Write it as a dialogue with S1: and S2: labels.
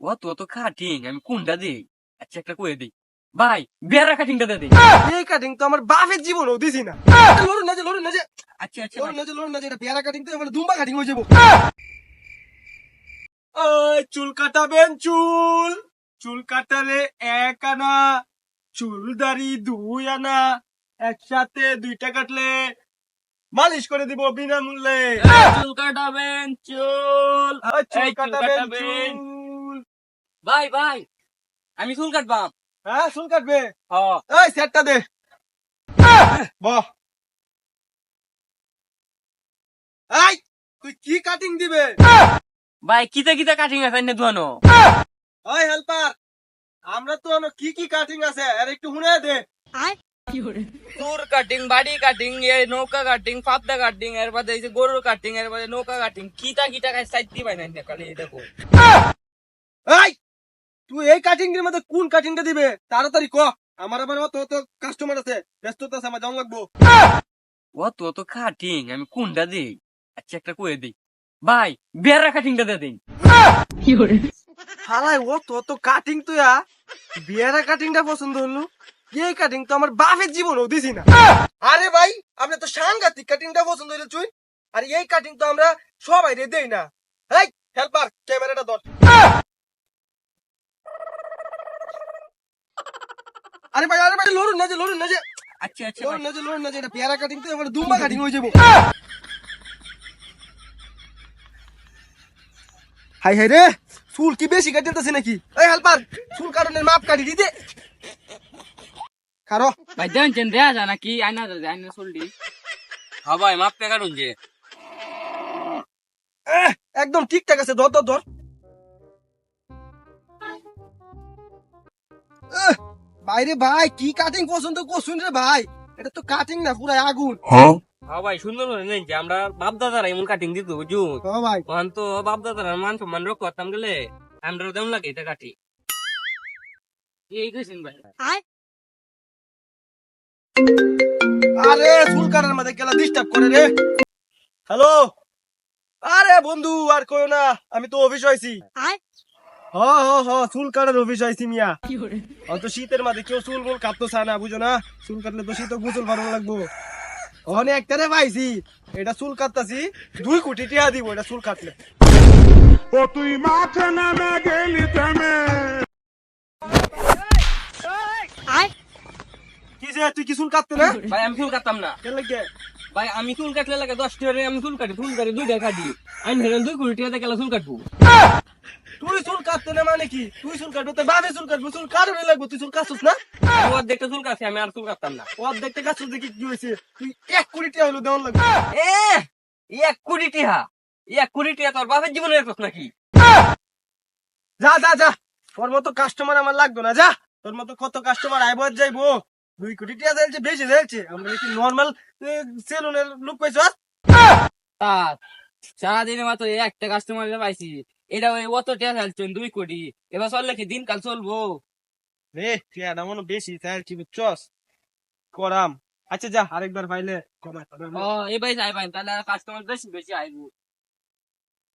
S1: অত কাটিং আমি কোনটা দিই? আচ্ছা একটা কয়ে দিই ভাই, বেড়া কাটিংটা দিয়ে দিই।
S2: এই কাটিং তো আমার বাপের জীবনও দিছি না। লড়ুন না যে
S1: আচ্ছা আচ্ছা ভাই।
S2: লড়ুন না যে এটা পেয়ারা কাটিং তো আমার দুম্বা কাটিং হয়ে যাবো। ওই চুল কাটাবেন চুল, চুল কাটালে 1 আনা, চুল দাড়ি 2 আনা, একসাথে 2টা কাটলে মালিশ করে দিব বিনামূল্যে।
S1: চুল কাটাবেন চুল।
S2: ওই চুল
S1: এই চুল
S2: কাটাবেন
S1: কাটাবেন।
S2: চুল।
S1: ভাই ভাই, আমি চুল কাটবাম।
S2: হ্যাঁ চুল কাটবে।
S1: হ।
S2: এই সেটটা দে। বাহ, এই তুই কি কাটিং দিবে?
S1: ভাই কিতা কিতা কাটিং আছে না দুয়ানো?
S2: ওই হেল্পার, আমরা তো কি কি কাটিং আছে আর একটু শুনে দে।
S1: চুর কাটিং, বাড়ি কাটিং, নৌকা কাটিং, পাবদা কাটিং, এর বাদে এই যে গরুর কাটিং, এর বাদে নৌকা কাটিং, কিতা কিতা কাজ সাইড পাই না খালি দেখো।
S2: এই তুই এই কাটিং এর মধ্যে কোন কাটিংটা দিবে তাড়াতাড়ি ক। আমার আবার অত কাস্টমার আছে, ব্যস্ততা আছে, আমার যাওয়া লাগবো।
S1: অত কাটিং আমি কোনটা দিই? আচ্ছা একটা কয়ে দিই ভাই, বেড়া কাটিংটা দিয়ে দিই।
S2: হালাই অত কাটিং তুই বিয়ারা কাটিংটা পছন্দ হলো। এই কাটিং তো আমার বাপের জীবনও দিছি না। আরে ভাই, আপনি তো সাংঘাতিক কাটিংটা পছন্দ হইলে চুই, আর এই কাটিং তো আমরা সবাই রে দেই না। এই হেল্পার, ক্যামেরাটা ধর। আরে ভাই লড়ুন না যে
S1: আচ্ছা আচ্ছা ভাই।
S2: লড়ুন না যে এটা পেয়ারা কাটিং তো আমার দুম্বা কাটিং হয়ে যাবো। হাই হাই রে, চুল কি বেশি কাটিতেছে নাকি? এই হেল্পার, চুল কাটনের মাপ কাটি দিতে। খারো
S1: ভাই দেন দেয়া যা নাকি আইনা আইনা চলডি। হ্যাঁ ভাই, মাপ পে কাটুন যে।
S2: একদম ঠিকঠাক আছে, ধর। বাইরে ভাই, কি কাটিং পছন্দ করছুন রে ভাই? এটা তো কাটিং না, পুরো আগুন।
S1: হ্যাঁ ভাই, সুন্দর নেই যে আমরা বাপ দাদারা এমন কাটিং দিত বুঝুন।
S2: হ্যাঁ ভাই,
S1: তখন তো বাপ দাদারা মান সম্মান রক্ষা করতাম গেলে আমরা তেমন লাগে এটা কাটি। এই কইছেন ভাই।
S2: আরে চুল কাটার মধ্যে গেলা ডিস্টার্ব করে রে। হ্যালো, আরে বন্ধু আর কইও না, আমি তো অফিস হইছি। চুল কাটার অফিস হইছি মিয়া। অত শীতের মাঝে কেউ চুল মুল কাটতো চায় না, বুঝো না? চুল কাটলে তো শীত গোসল ভালো লাগবো। ওখানে একটারে পাইছি, এটা চুল কাটতাছি 2 কোটি টাকা দিব এটা চুল কাটলে।
S3: ও তুই মাঠে নামে গেলি থেমে।
S2: কিসে তুই কি চুল কাটতে না?
S1: ভাই আমি চুল কাটতাম না।
S2: কেন লাগে?
S1: ভাই আমি চুল কাটলে লাগে 10 টাকা, আমি চুল কাটি 2 টাকা কাটি। আমি হেরেন 2 কোটি টাকা গেলে চুল কাটবো।
S2: তুই চুল কাটতে না মানে কি? তুই চুল কাটবো তো বাবে চুল কাটবো, চুল কাটবে লাগবো, তুই চুল কাটছিস না?
S1: আমি অর্ধেকটা চুল কাটছি, আমি আর চুল কাটতাম না।
S2: অর্ধেকটা কাটছিস দেখি কি হয়েছে? তুই 1 কোটি টাকা হলো দেওয়ার লাগবে।
S1: এ 1 কোটি টাকা, 1 কোটি টাকা তোর বাপের জীবনে রাখছ নাকি?
S2: যা তোর মতো কাস্টমার আমার লাগতো না, যা। তোর মতো কত কাস্টমার আইব আর যাইবো। 2 কোটি টাকা যাইছে, বেশি যাইছে। আমরা কি নরমাল সেলুনের লোক পাইছো?
S1: তা সারাদিনে মাত্র একটা কাস্টমার পাইছি, এটা ওই অত টাকা চাইছেন 2 কোটি। এবার চললে কি দিনকাল চলবো?
S2: রে তুই এটা মনে বেশি চাইছি বুঝছস, করাম। আচ্ছা যা, আরেকবার পাইলে কমাই।
S1: ও এবার যাই ভাই, তাহলে কাস্টমার বেশি বেশি আইবো।